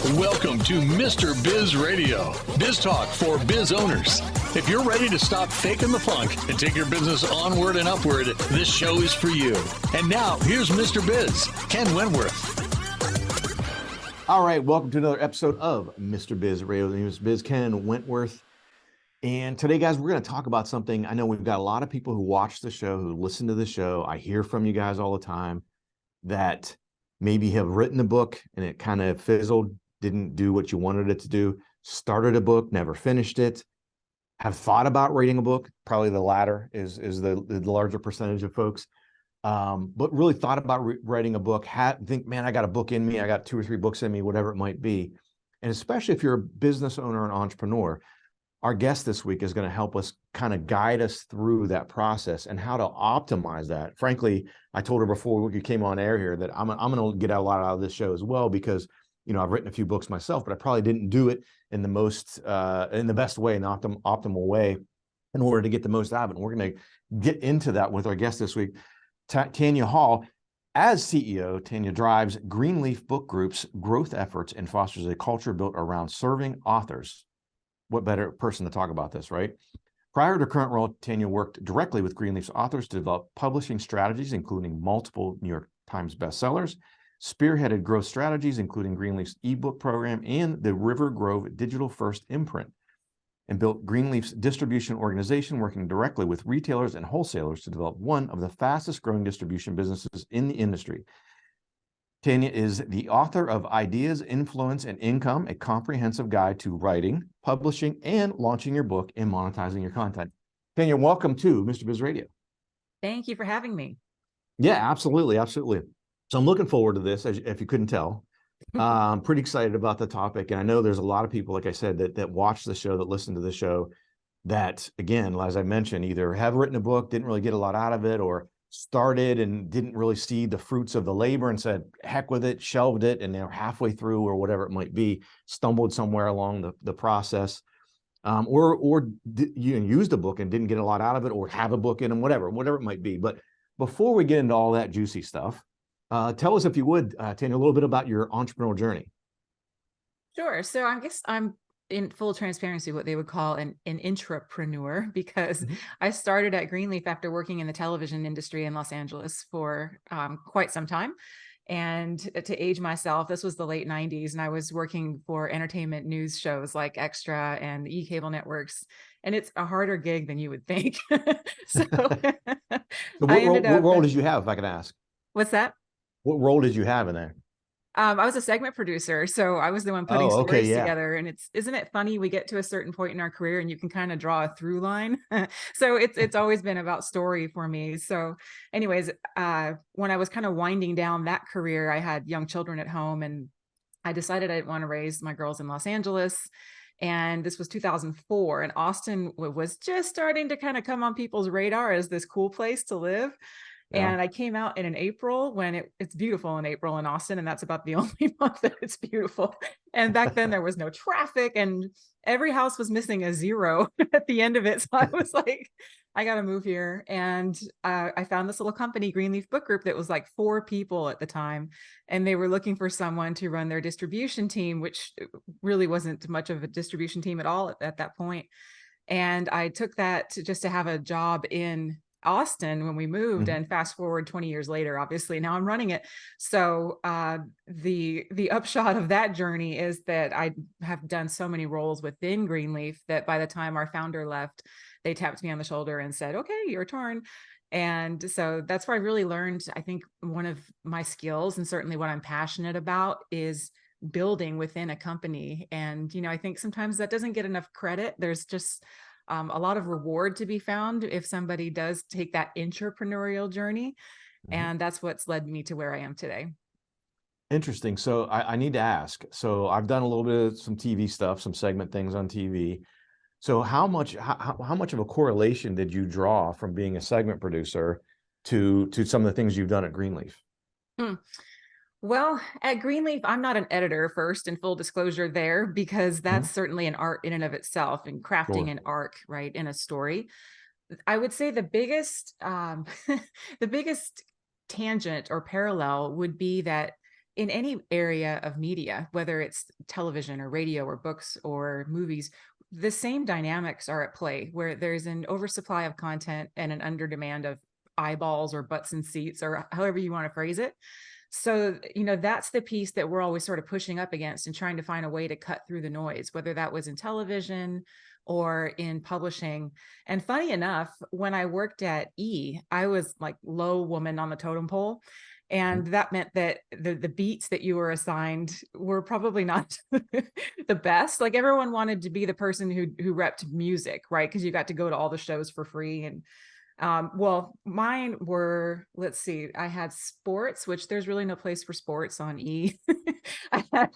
Welcome to Mr. Biz Radio, biz talk for biz owners. If you're ready to stop faking the funk and take your business onward and upward, this show is for you. And now, here's Mr. Biz, Ken Wentworth. All right, welcome to another episode of Mr. Biz Radio. My name is Biz Ken Wentworth. And today, guys, we're going to talk about something. I know we've got a lot of people who watch the show, who listen to the show. I hear from you guys all the time that maybe have written a book and it kind of fizzled, didn't do what you wanted it to do, started a book, never finished it, have thought about writing a book. Probably the latter is the larger percentage of folks, but really thought about writing a book, think, man, I got a book in me, I got 2 or 3 books in me, whatever it might be. And especially if you're a business owner and entrepreneur, our guest this week is going to help us kind of guide us through that process and how to optimize that. Frankly, I told her before we came on air here that I'm going to get a lot out of this show as well, because I've written a few books myself, but I probably didn't do it in the best way, in the optimal way, in order to get the most out of it. And we're going to get into that with our guest this week, Tanya Hall. As CEO, Tanya drives Greenleaf Book Group's growth efforts and fosters a culture built around serving authors. What better person to talk about this, right? Prior to current role, Tanya worked directly with Greenleaf's authors to develop publishing strategies, including multiple New York Times bestsellers, spearheaded growth strategies, including Greenleaf's ebook program and the River Grove Digital First imprint, and built Greenleaf's distribution organization, working directly with retailers and wholesalers to develop one of the fastest growing distribution businesses in the industry. Tanya is the author of Ideas, Influence, and Income, a comprehensive guide to writing, publishing, and launching your book and monetizing your content. Tanya, welcome to Mr. Biz Radio. Thank you for having me. Yeah, absolutely. Absolutely. So I'm looking forward to this, if you couldn't tell. I'm pretty excited about the topic. And I know there's a lot of people, like I said, that watch the show, that listen to the show, that, again, as I mentioned, either have written a book, didn't really get a lot out of it, or started and didn't really see the fruits of the labor and said, heck with it, shelved it, and they're halfway through or whatever it might be, stumbled somewhere along the process, or used a book and didn't get a lot out of it, or have a book in them, whatever it might be. But before we get into all that juicy stuff, tell us, if you would, Tanya, a little bit about your entrepreneurial journey. Sure. So I guess I'm, in full transparency, what they would call an intrapreneur, because I started at Greenleaf after working in the television industry in Los Angeles for quite some time. And to age myself, this was the late 90s, and I was working for entertainment news shows like Extra and the e-cable networks. And it's a harder gig than you would think. So what role did you have, if I could ask? What's that? What role did you have in there? I was a segment producer, so I was the one putting stories together. And isn't it funny? We get to a certain point in our career and you can kind of draw a through line. So it's always been about story for me. So anyways, when I was kind of winding down that career, I had young children at home, and I decided I didn't want to raise my girls in Los Angeles. And this was 2004, and Austin was just starting to kind of come on people's radar as this cool place to live. Yeah. And I came out in April, when it's beautiful in April in Austin, and that's about the only month that it's beautiful. And back then there was no traffic, and every house was missing a zero at the end of it. So I was like, I got to move here. And I found this little company, Greenleaf Book Group, that was like 4 people at the time. And they were looking for someone to run their distribution team, which really wasn't much of a distribution team at all at that point. And I took that just to have a job in Austin when we moved, and fast forward 20 years later, obviously now I'm running it. So the upshot of that journey is that I have done so many roles within Greenleaf that by the time our founder left, they tapped me on the shoulder and said, okay, your turn. And so that's where I really learned, I think, one of my skills, and certainly what I'm passionate about, is building within a company. And I think sometimes that doesn't get enough credit. There's just a lot of reward to be found if somebody does take that entrepreneurial journey. And that's what's led me to where I am today. Interesting. So I need to ask. So I've done a little bit of some TV stuff, some segment things on TV. So how much of a correlation did you draw from being a segment producer to some of the things you've done at Greenleaf? Well, at Greenleaf, I'm not an editor, first, in full disclosure there, because that's certainly an art in and of itself, and crafting an arc, right, in a story. I would say the biggest, the biggest tangent or parallel would be that in any area of media, whether it's television or radio or books or movies, the same dynamics are at play, where there's an oversupply of content and an under demand of eyeballs or butts and seats, or however you want to phrase it. So, that's the piece that we're always sort of pushing up against and trying to find a way to cut through the noise, whether that was in television or in publishing. And funny enough, when I worked at I was like low woman on the totem pole. And that meant that the beats that you were assigned were probably not the best. Like, everyone wanted to be the person who repped music, right? Because you got to go to all the shows for free. And well, mine were, let's see, I had sports, which there's really no place for sports on I had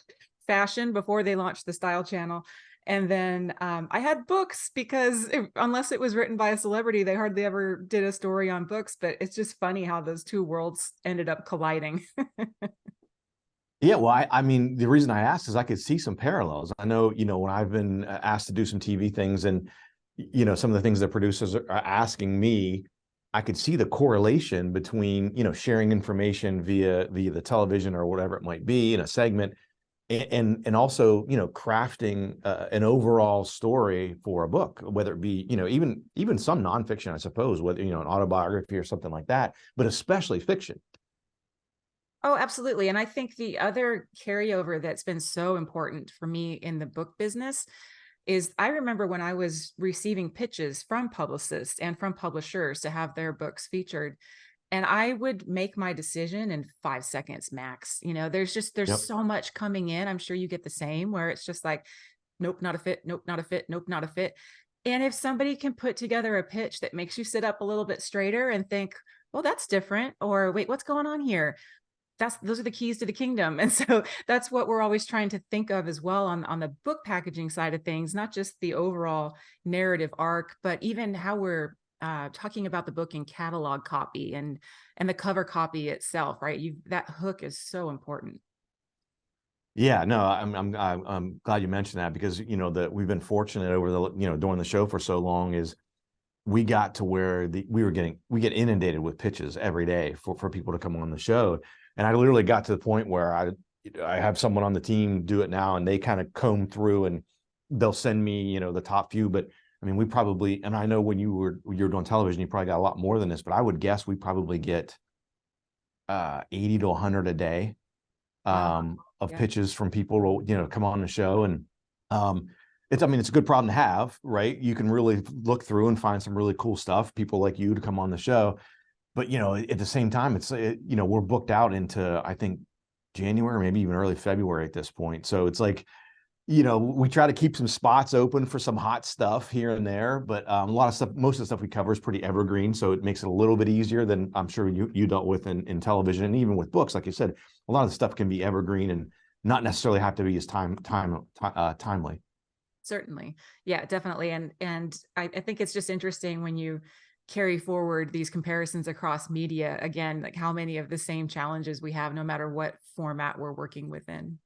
fashion before they launched the Style Channel. And then I had books, because unless it was written by a celebrity, they hardly ever did a story on books. But it's just funny how those two worlds ended up colliding. Yeah, well, I mean, the reason I asked is I could see some parallels. I know, when I've been asked to do some TV things, and, some of the things that producers are asking me, I could see the correlation between, sharing information via the television or whatever it might be in a segment, and also, crafting an overall story for a book, whether it be, even some nonfiction, I suppose, whether, an autobiography or something like that, but especially fiction. Oh, absolutely. And I think the other carryover that's been so important for me in the book business is, I remember when I was receiving pitches from publicists and from publishers to have their books featured, and I would make my decision in 5 seconds max. There's Yep. so much coming in. I'm sure you get the same, where it's just like, nope, not a fit. Nope, not a fit. Nope, not a fit. And if somebody can put together a pitch that makes you sit up a little bit straighter and think, well, that's different, or wait, what's going on here? Those are the keys to the kingdom. And so that's what we're always trying to think of as well on the book packaging side of things, not just the overall narrative arc, but even how we're talking about the book in catalog copy and the cover copy itself, right? That hook is so important. Yeah, no, I'm glad you mentioned that, because that we've been fortunate over the doing the show for so long, is we got to where we get inundated with pitches every day for people to come on the show. And I literally got to the point where I have someone on the team do it now, and they kind of comb through and they'll send me, the top few. But I mean, we probably, and I know when you were doing television, you probably got a lot more than this, but I would guess we probably get 80 to 100 a day of pitches from people to, come on the show. And it's a good problem to have, right? You can really look through and find some really cool stuff, people like you to come on the show. But, at the same time, we're booked out into, I think, January, maybe even early February at this point. So it's like, we try to keep some spots open for some hot stuff here and there, but a lot of stuff, most of the stuff we cover is pretty evergreen. So it makes it a little bit easier than I'm sure you dealt with in television, and even with books. Like you said, a lot of the stuff can be evergreen and not necessarily have to be as timely. Certainly. Yeah, definitely. And I think it's just interesting when you carry forward these comparisons across media, again, like how many of the same challenges we have, no matter what format we're working within.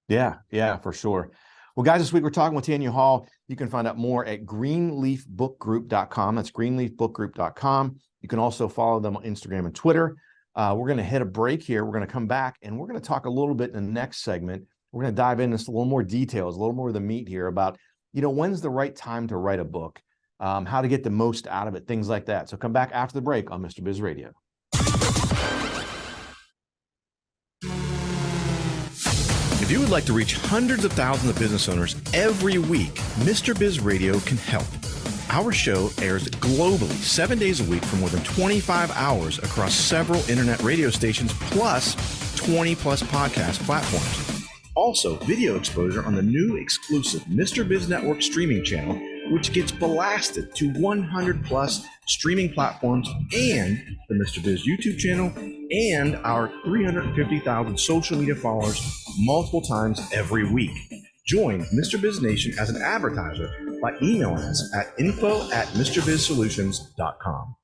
Yeah, for sure. Well, guys, this week we're talking with Tanya Hall. You can find out more at greenleafbookgroup.com. That's greenleafbookgroup.com. You can also follow them on Instagram and Twitter. We're going to hit a break here. We're going to come back, and we're going to talk a little bit in the next segment. We're going to dive into a little more details, a little more of the meat here about, when's the right time to write a book, how to get the most out of it, things like that. So come back after the break on Mr. Biz Radio. If you would like to reach hundreds of thousands of business owners every week, Mr. Biz Radio can help. Our show airs globally 7 days a week for more than 25 hours across several internet radio stations, plus 20 plus podcast platforms. Also, video exposure on the new exclusive Mr. Biz Network streaming channel, which gets blasted to 100 plus streaming platforms, and the Mr. Biz YouTube channel, and our 350,000 social media followers multiple times every week. Join Mr. Biz Nation as an advertiser by emailing us at info@MrBizSolutions.com.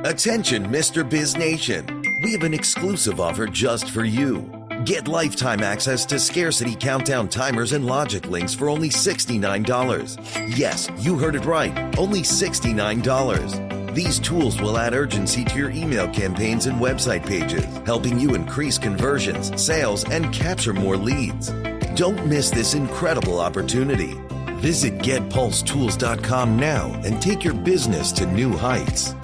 Attention, Mr. Biz Nation. We have an exclusive offer just for you. Get lifetime access to scarcity countdown timers and logic links for only $69. Yes, you heard it right. Only $69. These tools will add urgency to your email campaigns and website pages, helping you increase conversions, sales, and capture more leads. Don't miss this incredible opportunity. Visit getpulsetools.com now and take your business to new heights.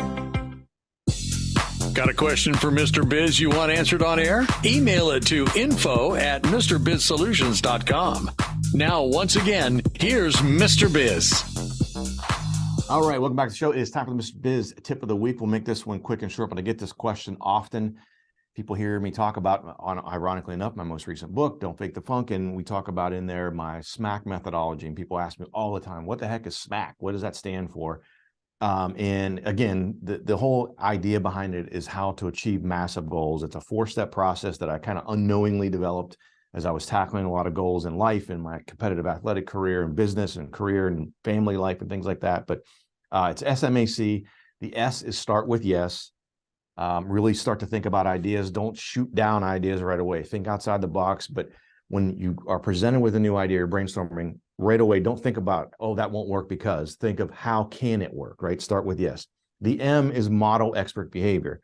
Got a question for Mr. Biz you want answered on air? Email it to info@MrBizSolutions.com. Now, once again, here's Mr. Biz. All right, welcome back to the show. It is time for the Mr. Biz tip of the week. We'll make this one quick and short, but I get this question often. People hear me talk about, ironically enough, my most recent book, Don't Fake the Funk, and we talk about in there my SMAC methodology, and people ask me all the time, what the heck is SMAC? What does that stand for? And again, the whole idea behind it is how to achieve massive goals. It's a 4-step process that I kind of unknowingly developed as I was tackling a lot of goals in life, in my competitive athletic career and business and career and family life and things like that. But it's SMAC. The S is start with yes. Really start to think about ideas. Don't shoot down ideas right away. Think outside the box. But when you are presented with a new idea or brainstorming, right away, don't think about, oh, that won't work because. Think of how can it work, right? Start with yes. The M is model expert behavior.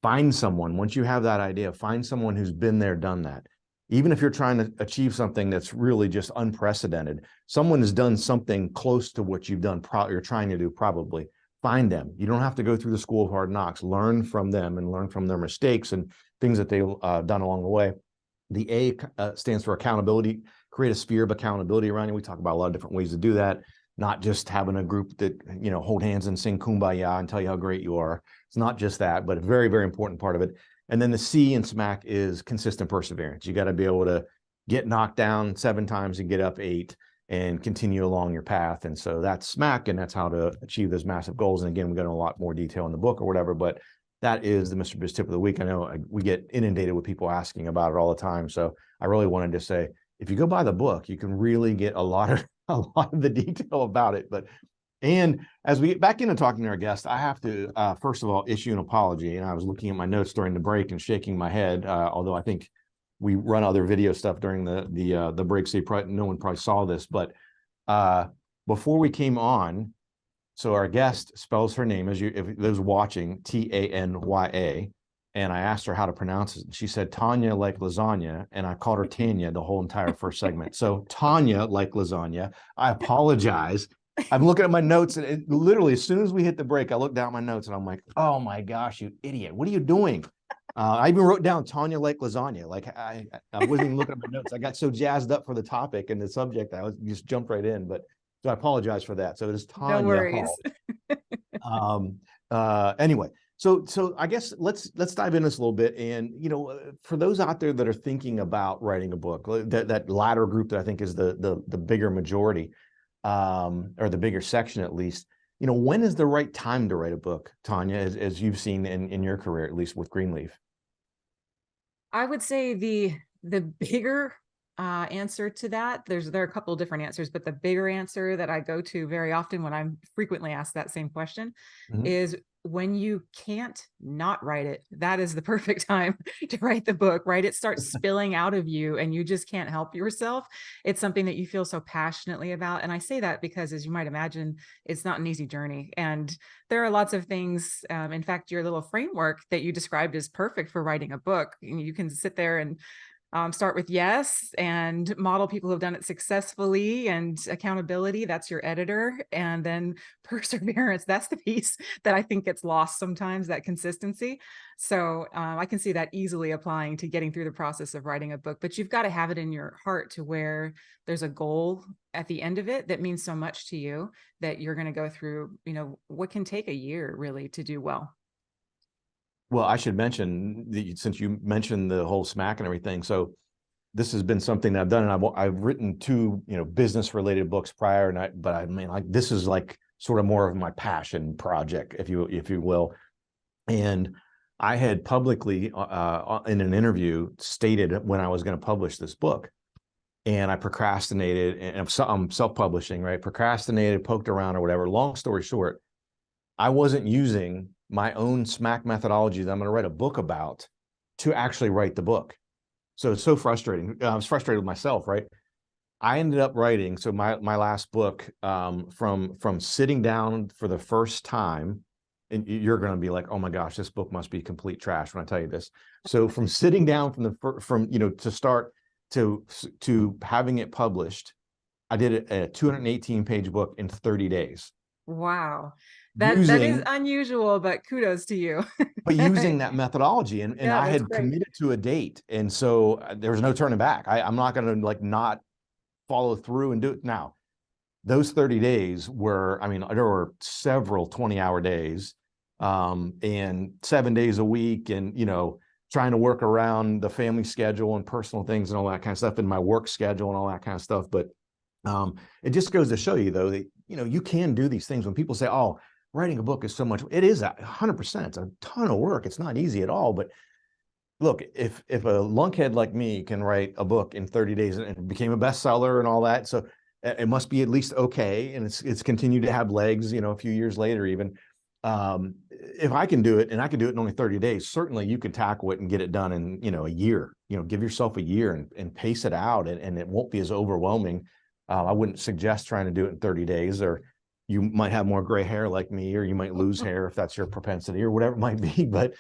Find someone, once you have that idea, find someone who's been there, done that. Even if you're trying to achieve something that's really just unprecedented, someone has done something close to what you've done, you're trying to do probably. Find them. You don't have to go through the school of hard knocks. Learn from them and learn from their mistakes and things that they've done along the way. The A stands for accountability. Create a sphere of accountability around you. We talk about a lot of different ways to do that, not just having a group that, hold hands and sing Kumbaya and tell you how great you are. It's not just that, but a very, very important part of it. And then the C in SMAC is consistent perseverance. You got to be able to get knocked down 7 times and get up 8 and continue along your path. And so that's SMAC, and that's how to achieve those massive goals. And again, we got a lot more detail in the book or whatever, but that is the Mr. Biz tip of the week. I know we get inundated with people asking about it all the time. So I really wanted to say, if you go buy the book, you can really get a lot of the detail about it. And as we get back into talking to our guest, I have to, first of all, issue an apology. And I was looking at my notes during the break and shaking my head, although I think we run other video stuff during the break, so no one probably saw this. But before we came on, so our guest spells her name, if those watching, Tanya, and I asked her how to pronounce it. She said Tanya like lasagna, and I called her Tanya the whole entire first segment. So Tanya like lasagna. I apologize. I'm looking at my notes, and literally as soon as we hit the break, I looked down at my notes, and I'm like, oh my gosh, you idiot! What are you doing? I even wrote down Tanya like lasagna. Like I wasn't even looking at my notes. I got so jazzed up for the topic and the subject, I just jumped right in. But so I apologize for that. So it is Tanya. No worries. Anyway. So I guess let's dive into this a little bit. And, for those out there that are thinking about writing a book, that latter group that I think is the bigger majority, or the bigger section at least, when is the right time to write a book, Tanya, as you've seen in your career, at least with Greenleaf? I would say the bigger answer to that, there are a couple of different answers, but the bigger answer that I go to very often when I'm frequently asked that same question is when you can't not write it. That is the perfect time to write the book, right? It starts spilling out of you and you just can't help yourself. It's something that you feel so passionately about. And I say that because, as you might imagine, it's not an easy journey. And there are lots of things. In fact, your little framework that you described is perfect for writing a book. You can sit there and start with yes and model people who have done it successfully, and accountability, that's your editor. And then perseverance, that's the piece that I think gets lost sometimes, that consistency. So I can see that easily applying to getting through the process of writing a book, but you've got to have it in your heart to where there's a goal at the end of it that means so much to you that you're going to go through, what can take a year really to do well. Well, I should mention, since you mentioned the whole SMAC and everything, so this has been something that I've done, and I've written 2, business-related books prior, but I mean, like, this is like sort of more of my passion project, if you will. And I had publicly, in an interview, stated when I was going to publish this book, and I procrastinated, and I'm self-publishing, right? Procrastinated, poked around or whatever. Long story short, I wasn't using my own SMAC methodology that I'm going to write a book about to actually write the book. So it's so frustrating. I was frustrated with myself, right? I ended up writing, so my last book, from sitting down for the first time and you're going to be like, oh my gosh, this book must be complete trash when I tell you this. So from sitting down to start to having it published, I did a 218 page book in 30 days. Wow. That is unusual, but kudos to you. But using that methodology, and Yeah, I had great. committed to a date, and so there was no turning back. I'm not going to like not follow through and do it. Now, those 30 days were, I mean, there were several 20-hour days, and 7 days a week, and trying to work around the family schedule and personal things and all that kind of stuff, and my work schedule and all that kind of stuff. But it just goes to show you, though, that you can do these things. When people say, oh, writing a book is so much, it is 100%. It's a ton of work. It's not easy at all. But look, if a lunkhead like me can write a book in 30 days and it became a bestseller and all that, so it must be at least okay, and it's continued to have legs, a few years later even. If I can do it, and I can do it in only 30 days, certainly you could tackle it and get it done in a year. Give yourself a year and pace it out, and it won't be as overwhelming. I wouldn't suggest trying to do it in 30 days, or you might have more gray hair like me, or you might lose hair if that's your propensity, or whatever it might be. But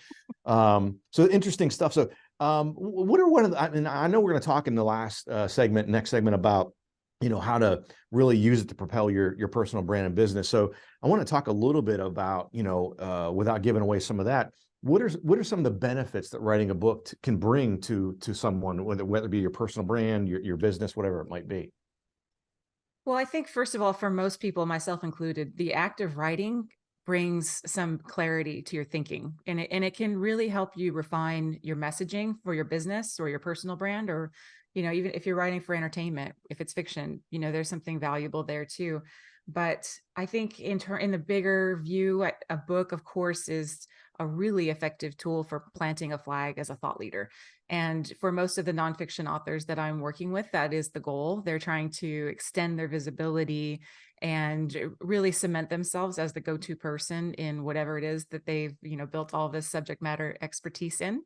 so interesting stuff. So what are one of the, and I know we're going to talk in the next segment about how to really use it to propel your personal brand and business. So I want to talk a little bit about, without giving away some of that, what are some of the benefits that writing a book can bring to someone, whether it be your personal brand, your business, whatever it might be? Well, I think, first of all, for most people, myself included, the act of writing brings some clarity to your thinking, and it can really help you refine your messaging for your business or your personal brand, or even if you're writing for entertainment, if it's fiction, there's something valuable there too. But I think in the bigger view, a book, of course, is a really effective tool for planting a flag as a thought leader. And for most of the nonfiction authors that I'm working with, that is the goal. They're trying to extend their visibility and really cement themselves as the go-to person in whatever it is that they've, built all this subject matter expertise in.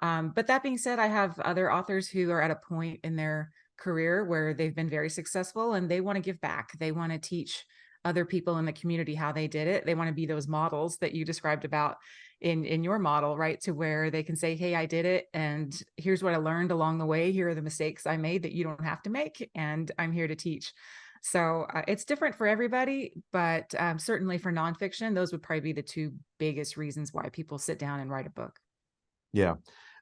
But that being said, I have other authors who are at a point in their career where they've been very successful and they want to give back. They want to teach other people in the community how they did it. They want to be those models that you described about in your model, right? To where they can say, hey, I did it, and here's what I learned along the way. Here are the mistakes I made that you don't have to make, and I'm here to teach. So it's different for everybody, but certainly for nonfiction, those would probably be the two biggest reasons why people sit down and write a book. Yeah.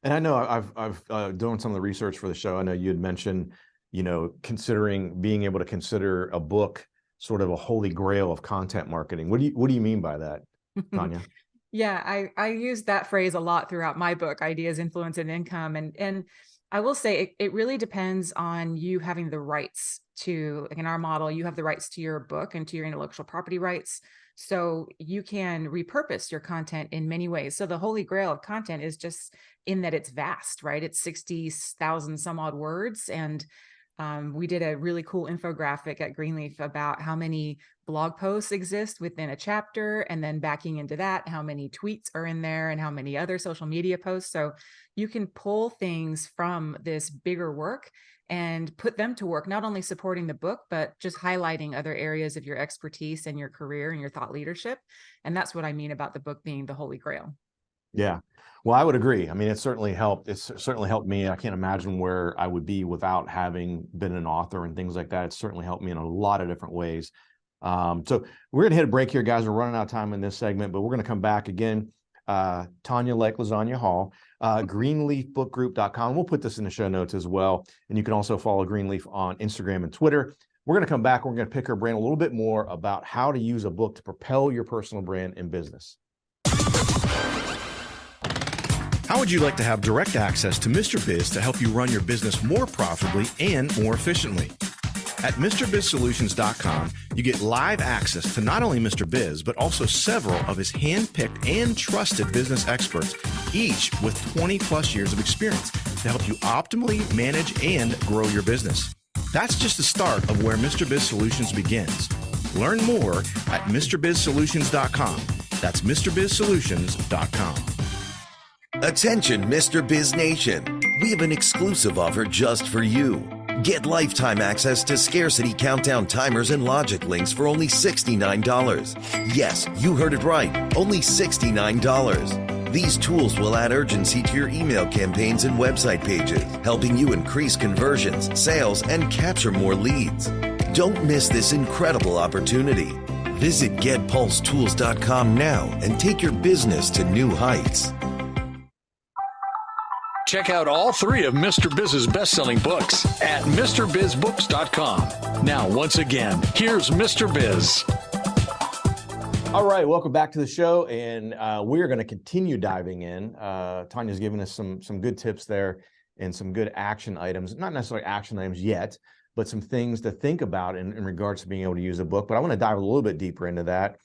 And I know I've done some of the research for the show. I know you had mentioned, being able to consider a book sort of a holy grail of content marketing. What do you mean by that, Tanya? Yeah, I use that phrase a lot throughout my book, Ideas, Influence, and Income. And I will say it really depends on you having the rights to, like in our model, you have the rights to your book and to your intellectual property rights. So you can repurpose your content in many ways. So the holy grail of content is just in that it's vast, right? It's 60,000 some odd words. And we did a really cool infographic at Greenleaf about how many blog posts exist within a chapter, and then backing into that, how many tweets are in there and how many other social media posts. So you can pull things from this bigger work and put them to work, not only supporting the book, but just highlighting other areas of your expertise and your career and your thought leadership. And that's what I mean about the book being the holy grail. Yeah. Well, I would agree. I mean, it certainly helped. It's certainly helped me. I can't imagine where I would be without having been an author and things like that. It's certainly helped me in a lot of different ways. So we're going to hit a break here, guys. We're running out of time in this segment, but we're going to come back again. Tanya like Lasagna Hall, greenleafbookgroup.com. We'll put this in the show notes as well. And you can also follow Greenleaf on Instagram and Twitter. We're going to come back. We're going to pick her brain a little bit more about how to use a book to propel your personal brand and business. How would you like to have direct access to Mr. Biz to help you run your business more profitably and more efficiently? At MrBizSolutions.com, you get live access to not only Mr. Biz, but also several of his hand-picked and trusted business experts, each with 20 plus years of experience to help you optimally manage and grow your business. That's just the start of where Mr. Biz Solutions begins. Learn more at MrBizSolutions.com. That's MrBizSolutions.com. Attention, Mr. Biz Nation. We have an exclusive offer just for you. Get lifetime access to scarcity countdown timers and logic links for only $69. Yes, you heard it right, only $69. These tools will add urgency to your email campaigns and website pages, helping you increase conversions, sales, and capture more leads. Don't miss this incredible opportunity. Visit GetPulseTools.com now and take your business to new heights. Check out all 3 of Mr. Biz's best-selling books at MrBizBooks.com. Now, once again, here's Mr. Biz. All right, welcome back to the show, and we're going to continue diving in. Tanya's given us some good tips there and some good action items, not necessarily action items yet, but some things to think about in regards to being able to use a book. But I want to dive a little bit deeper into that.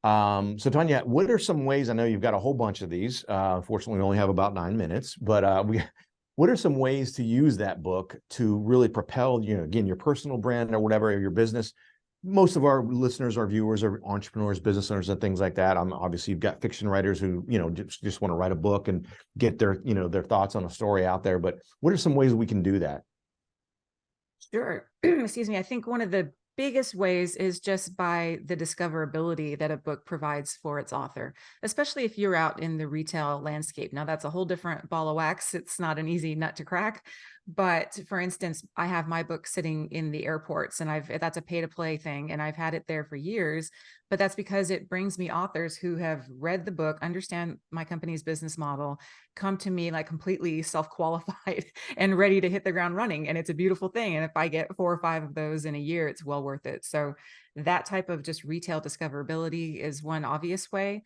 So Tanya, what are some ways, I know you've got a whole bunch of these, fortunately we only have about 9 minutes, but what are some ways to use that book to really propel, again, your personal brand or whatever, or your business? Most of our listeners, our viewers are entrepreneurs, business owners, and things like that. Obviously you've got fiction writers who, just want to write a book and get their, their thoughts on a story out there. But what are some ways we can do that? Sure. Excuse me. I think one of the biggest ways is just by the discoverability that a book provides for its author, especially if you're out in the retail landscape. Now, that's a whole different ball of wax. It's not an easy nut to crack. But for instance, I have my book sitting in the airports, and that's a pay-to-play thing, and I've had it there for years. But that's because it brings me authors who have read the book, understand my company's business model, come to me like completely self-qualified and ready to hit the ground running. And it's a beautiful thing. And if I get 4 or 5 of those in a year, it's well worth it. So that type of just retail discoverability is one obvious way.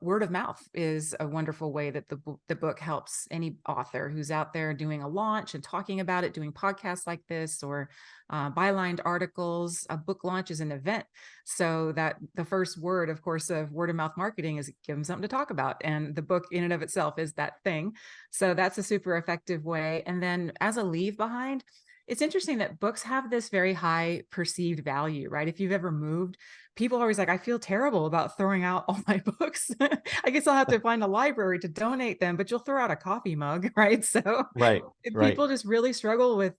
Word of mouth is a wonderful way that the book helps any author who's out there doing a launch and talking about it, doing podcasts like this, or bylined articles. A book launch is an event. So that the first word, of course, of word of mouth marketing is give them something to talk about. And the book in and of itself is that thing. So that's a super effective way. And then as a leave behind, it's interesting that books have this very high perceived value, right? If you've ever moved, people are always like, I feel terrible about throwing out all my books. I guess I'll have to find a library to donate them, but you'll throw out a coffee mug, right? So right. People just really struggle with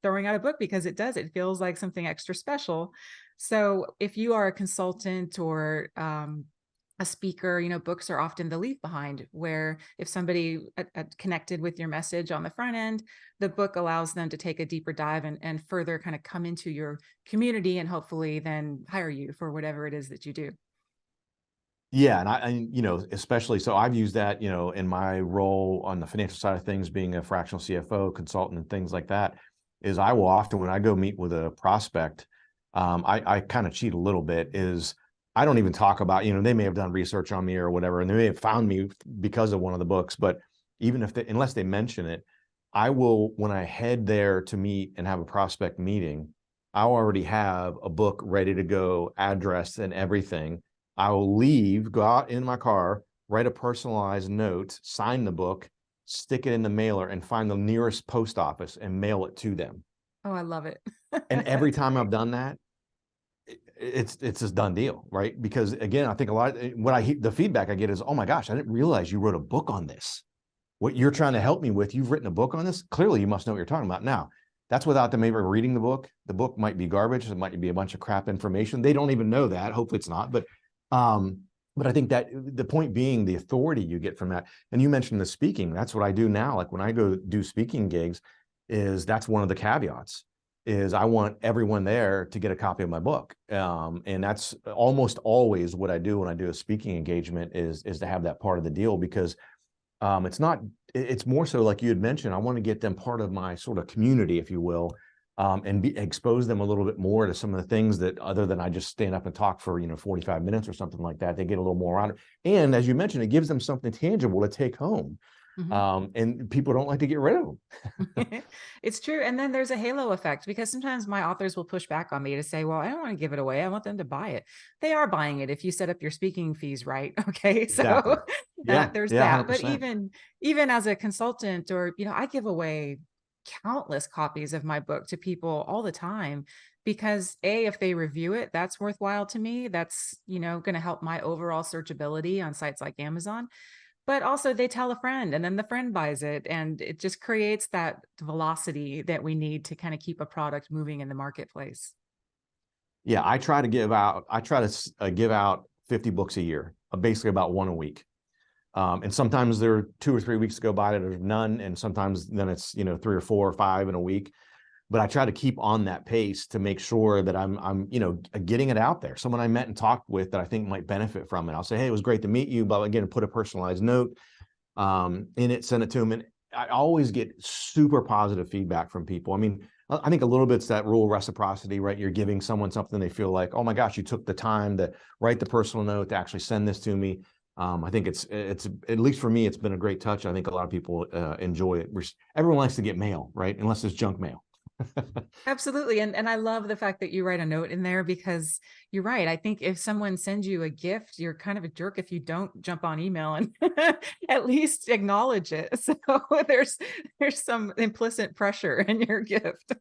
throwing out a book because it feels like something extra special. So if you are a consultant or a speaker, books are often the leave behind, where if somebody connected with your message on the front end, the book allows them to take a deeper dive and further kind of come into your community and hopefully then hire you for whatever it is that you do. Yeah. And especially, so I've used that, in my role on the financial side of things, being a fractional CFO consultant and things like that, is I will often, when I go meet with a prospect, I kind of cheat a little bit, is I don't even talk about, they may have done research on me or whatever, and they may have found me because of one of the books, but even if unless they mention it, I will, when I head there to meet and have a prospect meeting, I'll already have a book ready to go, address and everything. I will leave, go out in my car, write a personalized note, sign the book, stick it in the mailer, and find the nearest post office and mail it to them. Oh, I love it. And every time I've done that, it's a done deal, right? Because again, I think a lot of the feedback I get is, oh my gosh, I didn't realize you wrote a book on this. What you're trying to help me with, you've written a book on this. Clearly you must know what you're talking about. Now, that's without them ever reading the book. The book might be garbage. It might be a bunch of crap information. They don't even know that. Hopefully it's not. But I think that the point being the authority you get from that. And you mentioned the speaking. That's what I do now. Like when I go do speaking gigs, that's one of the caveats. Is I want everyone there to get a copy of my book. And that's almost always what I do when I do a speaking engagement is to have that part of the deal, because it's more so like you had mentioned, I want to get them part of my sort of community, if you will, and expose them a little bit more to some of the things that other than I just stand up and talk for, 45 minutes or something like that, they get a little more on it. And as you mentioned, it gives them something tangible to take home. Mm-hmm. And people don't like to get rid of them. It's true. And then there's a halo effect, because sometimes my authors will push back on me to say, well, I don't want to give it away. I want them to buy it. They are buying it if you set up your speaking fees right. Okay. Exactly. So there's that. 100%. But even as a consultant, or, I give away countless copies of my book to people all the time, because if they review it, that's worthwhile to me. That's, going to help my overall searchability on sites like Amazon. But also they tell a friend and then the friend buys it, and it just creates that velocity that we need to kind of keep a product moving in the marketplace. Yeah, I try to give out 50 books a year, basically about one a week. And sometimes there are 2 or 3 weeks to go by that there's none, and sometimes then it's 3 or 4 or 5 in a week. But I try to keep on that pace to make sure that I'm getting it out there. Someone I met and talked with that I think might benefit from it, I'll say, hey, it was great to meet you, but again, put a personalized note in it, send it to them, and I always get super positive feedback from people. I mean, I think a little bit's that rule of reciprocity, right? You're giving someone something they feel like, oh my gosh, you took the time to write the personal note to actually send this to me. I think it's at least for me, it's been a great touch. I think a lot of people enjoy it. Everyone likes to get mail, right? Unless it's junk mail. Absolutely. And I love the fact that you write a note in there, because you're right. I think if someone sends you a gift, you're kind of a jerk if you don't jump on email and at least acknowledge it. So there's some implicit pressure in your gift.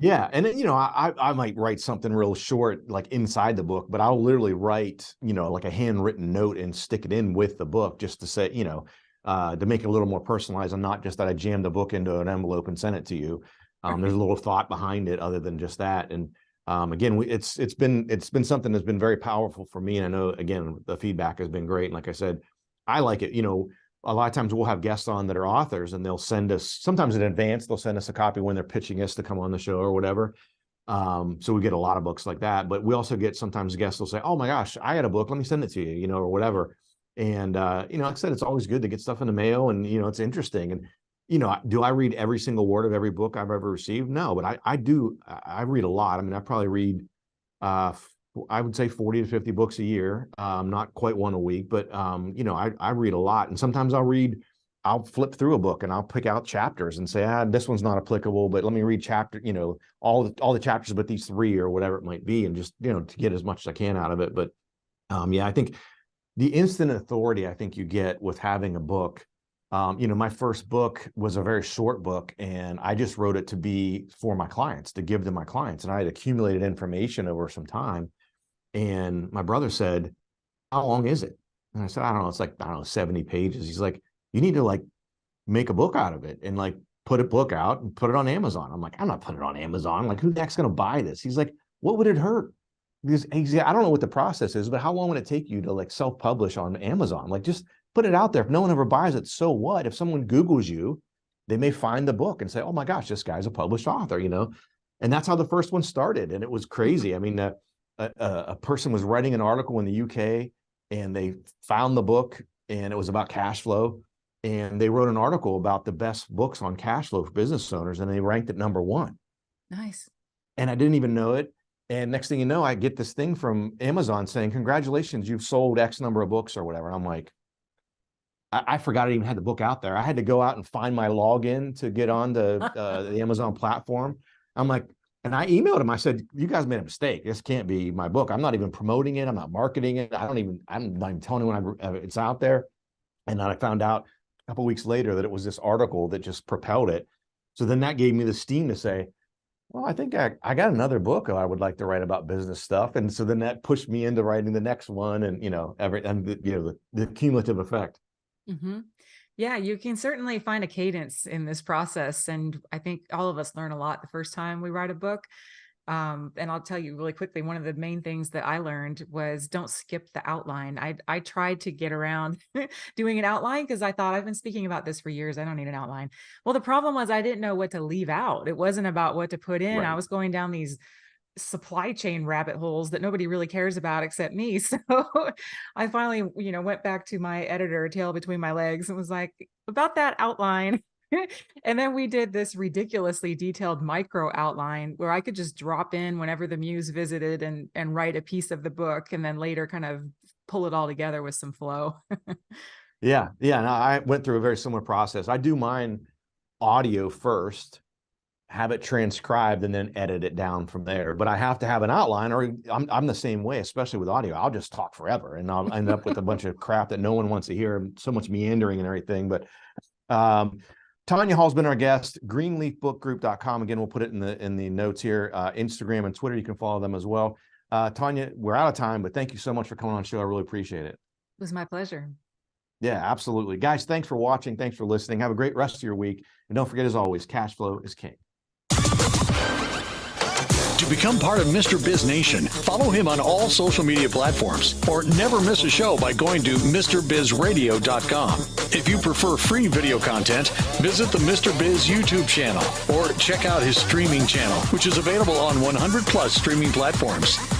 Yeah. And then, I might write something real short, like inside the book, but I'll literally write, like a handwritten note and stick it in with the book just to say, to make it a little more personalized, and not just that I jammed the book into an envelope and sent it to you. There's a little thought behind it other than just that. And again, it's been something that's been very powerful for me. And I know, again, the feedback has been great. And like I said, I like it. A lot of times we'll have guests on that are authors, and they'll send us, sometimes in advance, they'll send us a copy when they're pitching us to come on the show or whatever. So we get a lot of books like that. But we also get sometimes guests will say, oh my gosh, I had a book, let me send it to you, or whatever. And like I said, it's always good to get stuff in the mail, and it's interesting. And do I read every single word of every book I've ever received? No, but I do. I read a lot. I mean, I probably read, I would say 40 to 50 books a year. Not quite one a week, but I read a lot. And sometimes I'll flip through a book and I'll pick out chapters and say, this one's not applicable, but let me read chapter, all the chapters but these 3 or whatever it might be, and just, to get as much as I can out of it. But yeah, I think the instant authority I think you get with having a book. My first book was a very short book, and I just wrote it to be for my clients, to give to my clients. And I had accumulated information over some time. And my brother said, how long is it? And I said, I don't know. It's like, 70 pages. He's like, you need to make a book out of it and put a book out and put it on Amazon. I'm like, I'm not putting it on Amazon. Who the heck's going to buy this? He's like, what would it hurt? Because I don't know what the process is, but how long would it take you to self-publish on Amazon? Just put it out there. If no one ever buys it, so what? If someone Googles you, they may find the book and say, oh my gosh, this guy's a published author, And that's how the first one started. And it was crazy. I mean, a person was writing an article in the UK, and they found the book, and it was about cash flow. And they wrote an article about the best books on cash flow for business owners, and they ranked it #1. Nice. And I didn't even know it. And next thing you know, I get this thing from Amazon saying, congratulations, you've sold X number of books or whatever. And I'm like, I forgot I even had the book out there. I had to go out and find my login to get on the Amazon platform. I'm like, and I emailed him. I said, you guys made a mistake. This can't be my book. I'm not even promoting it. I'm not marketing it. I'm not even telling anyone it's out there. And then I found out a couple of weeks later that it was this article that just propelled it. So then that gave me the steam to say, well, I think I got another book I would like to write about business stuff. And so then that pushed me into writing the next one, and, the cumulative effect. Mm-hmm. Yeah, you can certainly find a cadence in this process. And I think all of us learn a lot the first time we write a book. And I'll tell you really quickly, one of the main things that I learned was don't skip the outline. I tried to get around doing an outline because I thought, I've been speaking about this for years, I don't need an outline. Well, the problem was I didn't know what to leave out. It wasn't about what to put in. Right. I was going down these supply chain rabbit holes that nobody really cares about except me. So I finally, went back to my editor, tail between my legs, and was like, about that outline. And then we did this ridiculously detailed micro outline where I could just drop in whenever the muse visited and write a piece of the book, and then later kind of pull it all together with some flow. Yeah. Yeah. No, I went through a very similar process. I do mine audio first, have it transcribed, and then edit it down from there. But I have to have an outline, or I'm the same way, especially with audio. I'll just talk forever, and I'll end up with a bunch of crap that no one wants to hear, so much meandering and everything. But Tanya Hall's been our guest. greenleafbookgroup.com. Again, we'll put it in the notes here. Instagram and Twitter, you can follow them as well. Tanya, we're out of time, but thank you so much for coming on the show. I really appreciate it. It was my pleasure. Yeah, absolutely. Guys, thanks for watching. Thanks for listening. Have a great rest of your week. And don't forget, as always, cash flow is king. To become part of Mr. Biz Nation, follow him on all social media platforms or never miss a show by going to MrBizRadio.com. If you prefer free video content, visit the Mr. Biz YouTube channel or check out his streaming channel, which is available on 100 plus streaming platforms.